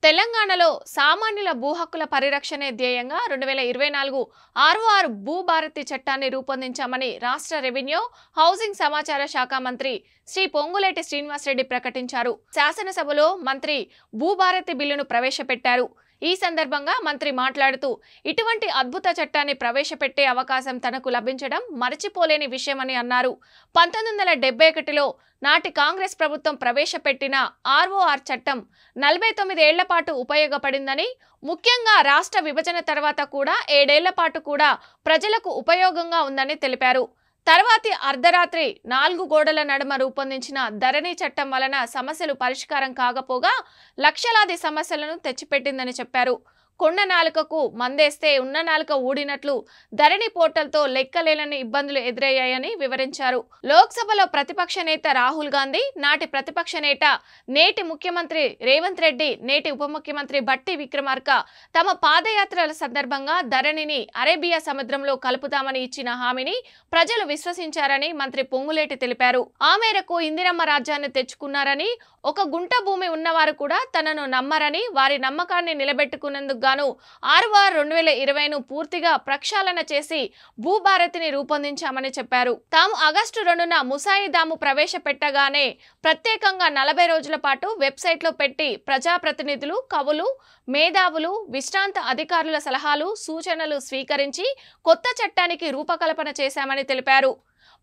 తెలంగాణలో సామాన్యుల భూ హక్కుల పరిరక్షణే ధ్యేయంగా 2024 ఆర్ఓఆర్ భూభారతి చట్టాన్ని రూపొందించామని రాష్ట్ర రెవెన్యూ హౌసింగ్ సమాచార శాఖ మంత్రి శ్రీ పొంగులేటి శ్రీనివాసరెడ్డి ప్రకటించారు. శాసనసభలో మంత్రి భూభారతి బిల్లును ప్రవేశపెట్టారు. ఈ సందర్భంగా మంత్రి మాట్లాడుతూ ఇటువంటి అద్భుత చట్టాన్ని ప్రవేశపెట్టే అవకాశం తనకు లభించడం మరచిపోలేని విషయమని అన్నారు. 1971లో నాటి కాంగ్రెస్ ప్రభుత్వం ప్రవేశపెట్టిన ఆర్ఓఆర్ చట్టం 49 ఏళ్ల పాటు ఉపయోగపడిందని, ముఖ్యంగా రాష్ట్ర విభజన తర్వాత కూడా 7 ఏళ్ల పాటు కూడా ప్రజలకు ఉపయోగంగా ఉందని తెలిపారు. తర్వాతి అర్ధరాత్రి 4 గోడల నడుమ రూపొందించిన ధరణి చట్టం వలన సమస్యలు పరిష్కారం కాకపోగా లక్షలాది సమస్యలను తెచ్చిపెట్టిందని చెప్పారు. కొండ నాలుకకు మందేస్తే ఉన్న నాలుక ఊడినట్లు ధరణి పోర్టల్తో లెక్కలేనన్ని ఇబ్బందులు ఎదురయ్యాయని వివరించారు. లోక్సభలో ప్రతిపక్ష నేత రాహుల్ గాంధీ, నాటి ప్రతిపక్ష నేత నేటి ముఖ్యమంత్రి రేవంత్ రెడ్డి, నేటి ఉప ముఖ్యమంత్రి బట్టి విక్రమార్క తమ పాదయాత్రల సందర్భంగా ధరణిని అరేబియా సముద్రంలో కలుపుతామని ఇచ్చిన హామీని ప్రజలు విశ్వసించారని మంత్రి పొంగులేటి తెలిపారు. ఆ మేరకు ఇందిరమ్మ రాజ్యాన్ని తెచ్చుకున్నారని, ఒక గుంట భూమి ఉన్నవారు కూడా తనను నమ్మరని, వారి నమ్మకాన్ని నిలబెట్టుకునేందుకు గాను ఆర్ఓఆర్ 2020ను పూర్తిగా ప్రక్షాళన చేసి భూభారతిని రూపొందించామని చెప్పారు. తాము ఆగస్టు 2న ముసాయిదాము ప్రవేశపెట్టగానే ప్రత్యేకంగా 40 రోజుల పాటు వెబ్సైట్లో పెట్టి ప్రజాప్రతినిధులు, కవులు, మేధావులు, విశ్రాంత అధికారుల సలహాలు, సూచనలు స్వీకరించి కొత్త చట్టానికి రూపకల్పన చేశామని తెలిపారు.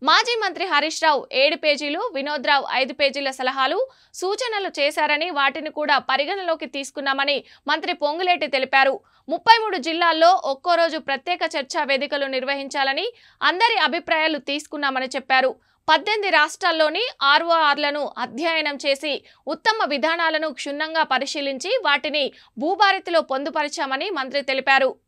మాజీ మంత్రి హరీష్ రావు 7 పేజీలు, వినోద్ రావు 5 పేజీల సలహాలు, సూచనలు చేశారని, వాటిని కూడా పరిగణలోకి తీసుకున్నామని మంత్రి పొంగులేటి తెలిపారు. 33 జిల్లాల్లో ఒక్కో రోజు ప్రత్యేక చర్చా వేదికలు నిర్వహించాలని, అందరి అభిప్రాయాలు తీసుకున్నామని చెప్పారు. 18 రాష్ట్రాల్లోని ఆర్ఓఆర్లను అధ్యయనం చేసి ఉత్తమ విధానాలను క్షుణ్ణంగా పరిశీలించి వాటిని భూభారతిలో పొందుపరిచామని మంత్రి తెలిపారు.